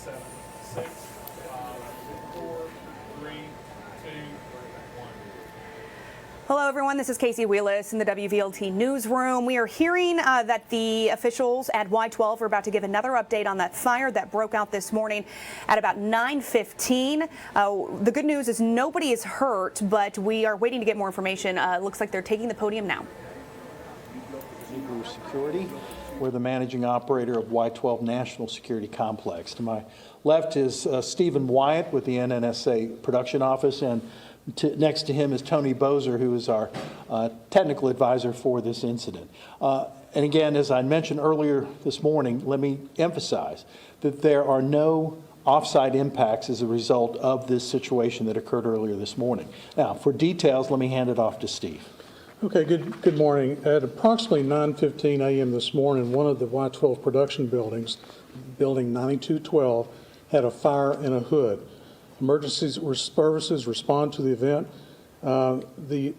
7, 6, 5, 4, 3, 2, 1. Hello, everyone. This is Casey Wheelis in the WVLT newsroom. We are hearing that the officials at Y-12 are about to give another update on that fire that broke out this morning at about 9:15. The good news is nobody is hurt, but we are waiting to get more information. It looks like they're taking the podium now. Security. We're the managing operator of Y-12 National Security Complex. To my left is Stephen Wyatt with the NNSA Production Office, and next to him is Tony Bozer, who is our technical advisor for this incident. And again, as I mentioned earlier this morning, let me emphasize that there are no off-site impacts as a result of this situation that occurred earlier this morning. Now, for details, let me hand it off to Steve. Okay, good morning. At approximately 9:15 a.m. this morning, one of the Y-12 production buildings, building 9212, had a fire in a hood. Emergency services respond to the event. The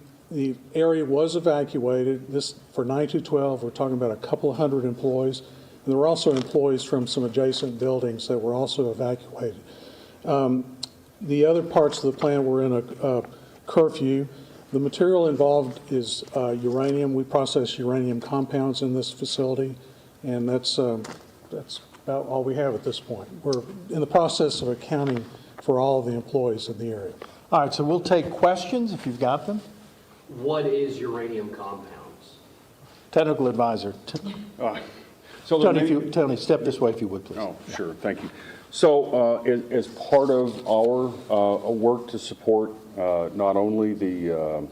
area was evacuated. This for 9212, we're talking about a couple of hundred employees, and there were also employees from some adjacent buildings that were also evacuated. The other parts of the plant were in a curfew. The material involved is uranium. We process uranium compounds in this facility, and that's about all we have at this point. We're in the process of accounting for all of the employees in the area. All right, so we'll take questions if you've got them. What is uranium compounds? Technical advisor. So Tony, step this way if you would, please. Oh, sure, thank you. So as part of our work to support not only the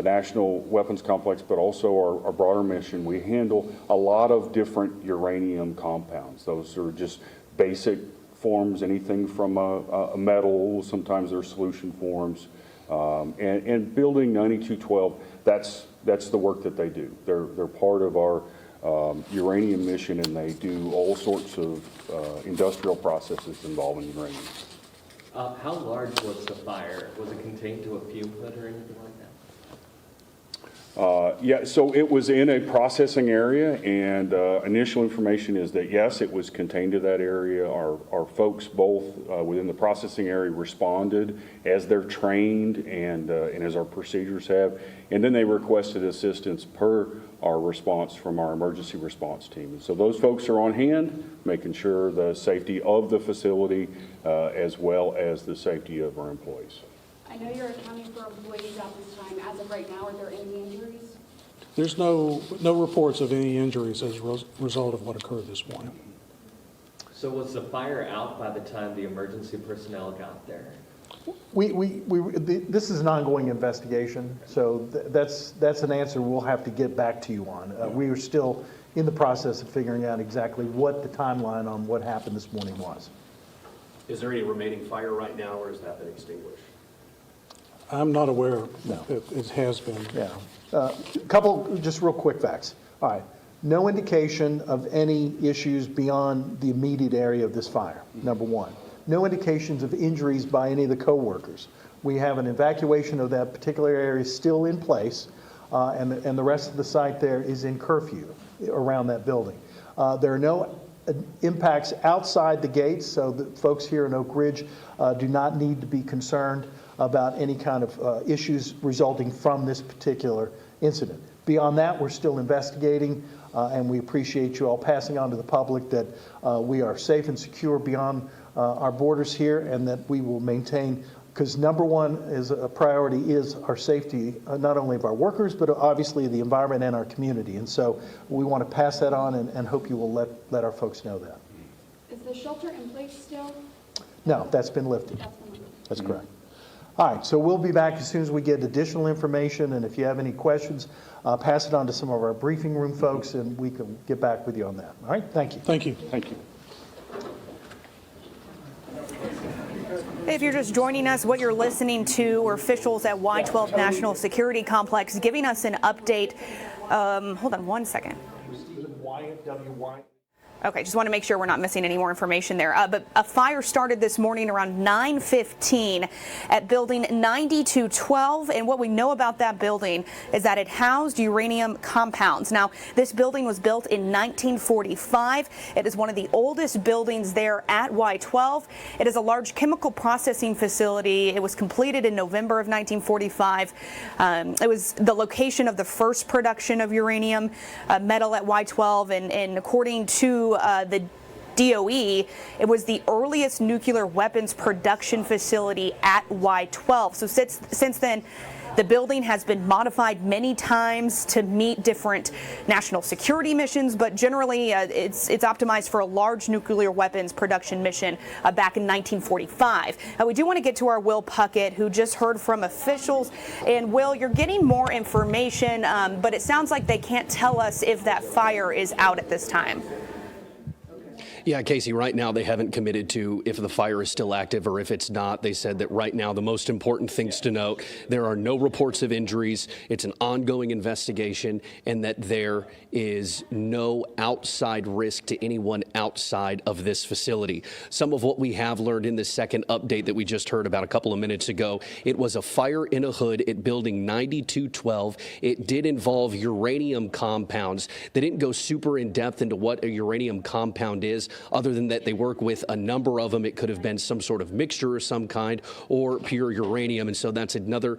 National Weapons Complex, but also our broader mission, we handle a lot of different uranium compounds. Those are just basic forms, anything from a metal, sometimes they're solution forms. And building 9212, that's the work that they do. They're part of our uranium mission, and they do all sorts of industrial processes involving uranium. How large was the fire? Was it contained to a fume hood or anything like that? Yeah, so it was in a processing area, and initial information is that yes, it was contained to that area. Our folks both within the processing area responded as they're trained and as our procedures have, and then they requested assistance per our response from our emergency response team. And so those folks are on hand, making sure the safety of the facility as well as the safety of our employees. I know you're accounting for employees at this time. As of right now, are there any injuries? There's no reports of any injuries as a result of what occurred this morning. So was the fire out by the time the emergency personnel got there? This is an ongoing investigation, so that's an answer we'll have to get back to you on. We are still in the process of figuring out exactly what the timeline on what happened this morning was. Is there any remaining fire right now, or has that been extinguished? I'm not aware No. it has been. Yeah. Couple just real quick facts. All right. No indication of any issues beyond the immediate area of this fire, number one. No indications of injuries by any of the co-workers. We have an evacuation of that particular area still in place, and the rest of the site there is in curfew around that building. There are no impacts outside the gates, so the folks here in Oak Ridge do not need to be concerned about any kind of issues resulting from this particular incident. Beyond that, we're still investigating, and we appreciate you all passing on to the public that we are safe and secure beyond our borders here, and that we will maintain, because number one is a priority is our safety, not only of our workers, but obviously the environment and our community. And so we want to pass that on and hope you will let our folks know that. Is the shelter in place still? No, that's been lifted. That's been lifted. That's correct. All right, so we'll be back as soon as we get additional information, and if you have any questions, pass it on to some of our briefing room folks, and we can get back with you on that. All right, thank you. Thank you. Thank you. If you're just joining us, what you're listening to are officials at Y-12 National Security Complex giving us an update. Hold on one second. Okay, just want to make sure we're not missing any more information there. But a fire started this morning around 9:15 at building 9212, and what we know about that building is that it housed uranium compounds. Now, this building was built in 1945. It is one of the oldest buildings there at Y-12. It is a large chemical processing facility. It was completed in November of 1945. It was the location of the first production of uranium metal at Y-12, and according to the DOE, it was the earliest nuclear weapons production facility at Y-12. So since then, the building has been modified many times to meet different national security missions, but generally it's optimized for a large nuclear weapons production mission back in 1945. We do want to get to our Will Puckett, who just heard from officials. And Will, you're getting more information, but it sounds like they can't tell us if that fire is out at this time. Yeah, Casey, right now they haven't committed to if the fire is still active or if it's not. They said that right now the most important things to note, there are no reports of injuries. It's an ongoing investigation, and that there is no outside risk to anyone outside of this facility. Some of what we have learned in the second update that we just heard about a couple of minutes ago, it was a fire in a hood at building 9212. It did involve uranium compounds. They didn't go super in depth into what a uranium compound is, other than that they work with a number of them. It could have been some sort of mixture of some kind or pure uranium. And so that's another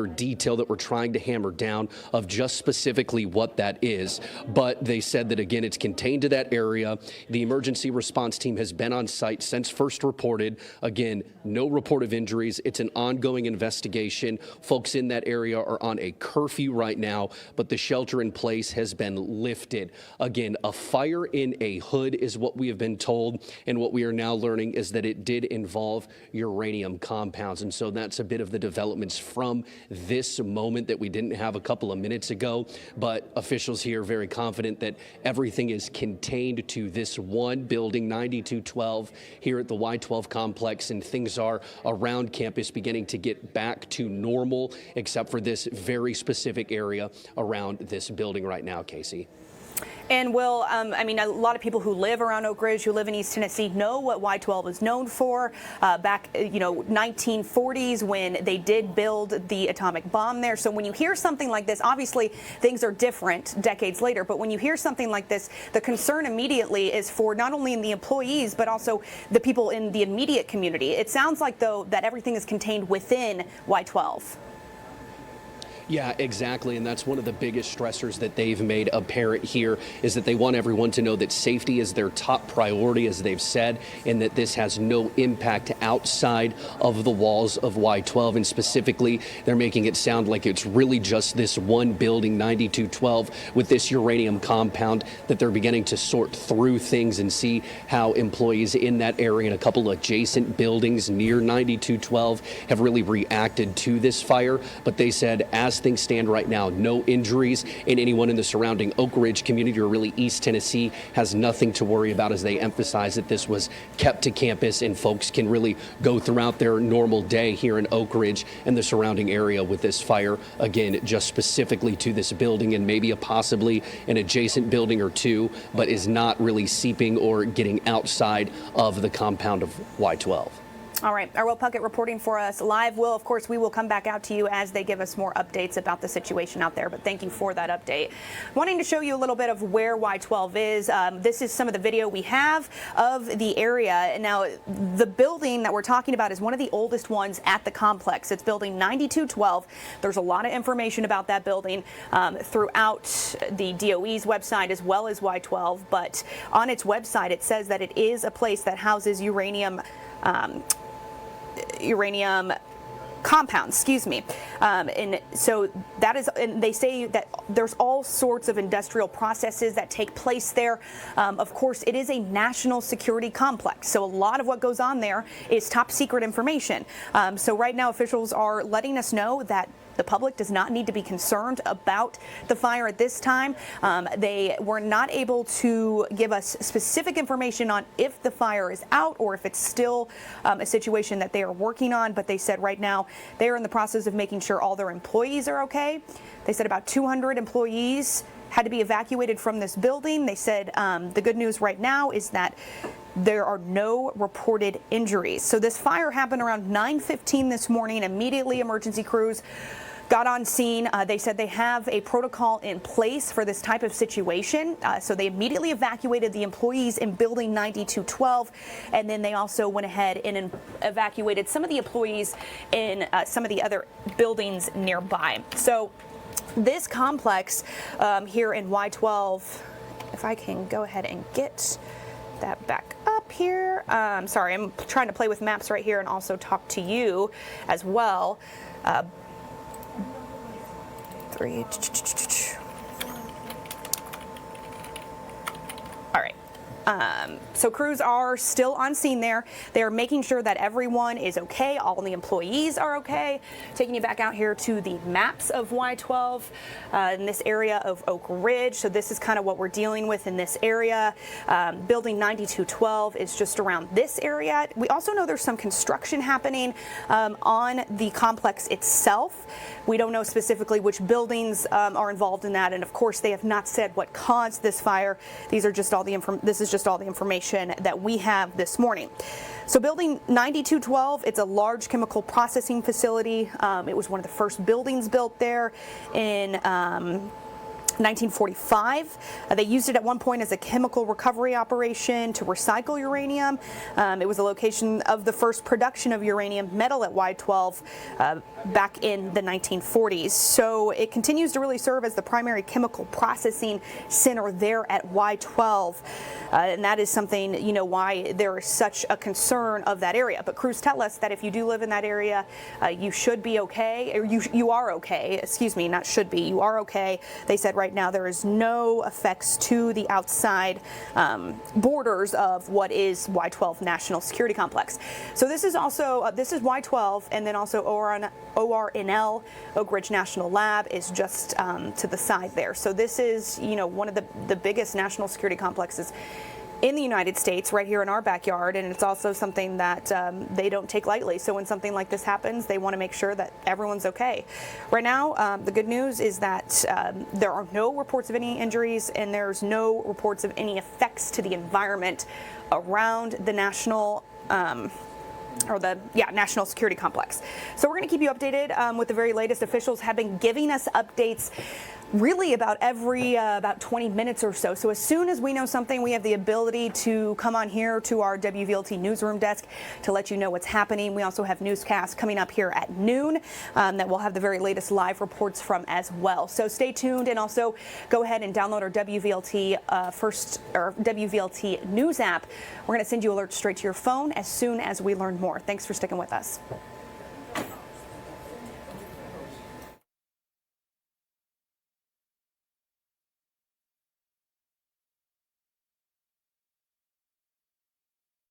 detail that we're trying to hammer down of just specifically what that is. But they said that, again, it's contained to that area. The emergency response team has been on site since first reported. Again, no report of injuries. It's an ongoing investigation. Folks in that area are on a curfew right now, but the shelter in place has been lifted. Again, a fire in a hood is what we have been told, and what we are now learning is that it did involve uranium compounds. And so that's a bit of the developments from this moment that we didn't have a couple of minutes ago. But officials here are very confident that everything is contained to this one building, 9212, here at the Y-12 complex, and things are around campus beginning to get back to normal, except for this very specific area around this building right now, Casey. And Will, I mean, a lot of people who live around Oak Ridge, who live in East Tennessee, know what Y-12 is known for. Back, 1940s, when they did build the atomic bomb there. So when you hear something like this, obviously things are different decades later. But when you hear something like this, the concern immediately is for not only the employees, but also the people in the immediate community. It sounds like, though, that everything is contained within Y-12. Yeah, exactly. And that's one of the biggest stressors that they've made apparent here, is that they want everyone to know that safety is their top priority, as they've said, and that this has no impact outside of the walls of Y-12. And specifically, they're making it sound like it's really just this one building, 9212, with this uranium compound, that they're beginning to sort through things and see how employees in that area and a couple of adjacent buildings near 9212 have really reacted to this fire. But they said, as things stand right now, no injuries, and anyone in the surrounding Oak Ridge community, or really East Tennessee, has nothing to worry about, as they emphasize that this was kept to campus and folks can really go throughout their normal day here in Oak Ridge and the surrounding area with this fire, again, just specifically to this building and maybe possibly an adjacent building or two, but is not really seeping or getting outside of the compound of Y-12. All right, our Will Puckett reporting for us live. Will, of course, we will come back out to you as they give us more updates about the situation out there, but thank you for that update. Wanting to show you a little bit of where Y-12 is. This is some of the video we have of the area. Now, the building that we're talking about is one of the oldest ones at the complex. It's building 9212. There's a lot of information about that building throughout the DOE's website as well as Y-12, but on its website it says that it is a place that houses uranium compounds, and so that is, and they say that there's all sorts of industrial processes that take place there. Of course, it is a national security complex, so a lot of what goes on there is top secret information. So right now officials are letting us know that the public does not need to be concerned about the fire at this time. They were not able to give us specific information on if the fire is out or if it's still a situation that they are working on, but they said right now they are in the process of making sure all their employees are okay. They said about 200 employees had to be evacuated from this building. They said the good news right now is that there are no reported injuries. So this fire happened around 9:15 this morning. Immediately, emergency crews got on scene. They said they have a protocol in place for this type of situation. So they immediately evacuated the employees in building 9212, and then they also went ahead and evacuated some of the employees in some of the other buildings nearby. So this complex here in Y-12, if I can go ahead and get that back up here. Sorry, I'm trying to play with maps right here and also talk to you as well. All right. So crews are still on scene there. They are making sure that everyone is okay. All the employees are okay. Taking you back out here to the maps of Y-12 in this area of Oak Ridge. So this is kind of what we're dealing with in this area. Building 9212 is just around this area. We also know there's some construction happening on the complex itself. We don't know specifically which buildings are involved in that, and of course they have not said what caused this fire. This is just all the information that we have this morning. So building 9212, it's a large chemical processing facility. It was one of the first buildings built there in 1945. They used it at one point as a chemical recovery operation to recycle uranium. It was a location of the first production of uranium metal at Y-12 back in the 1940s. So it continues to really serve as the primary chemical processing center there at Y-12. And that is something, you know, why there is such a concern of that area. But crews tell us that if you do live in that area, you should be okay, or you are okay, excuse me, not should be, you are okay. They said right now there is no effects to the outside borders of what is Y-12 National Security Complex. So this is also, this is Y-12, and then also ORNL, Oak Ridge National Lab, is just to the side there. So this is, you know, one of the biggest national security complexes in the United States, right here in our backyard, and it's also something that they don't take lightly. So when something like this happens, they want to make sure that everyone's okay. Right now, the good news is that there are no reports of any injuries, and there's no reports of any effects to the environment around the national National Security Complex. So we're going to keep you updated with the very latest. Officials have been giving us updates really about every about 20 minutes or so. So as soon as we know something, we have the ability to come on here to our WVLT newsroom desk to let you know what's happening. We also have newscasts coming up here at noon that we'll have the very latest live reports from as well. So stay tuned, and also go ahead and download our WVLT WVLT News App. We're going to send you alerts straight to your phone as soon as we learn more. Thanks for sticking with us.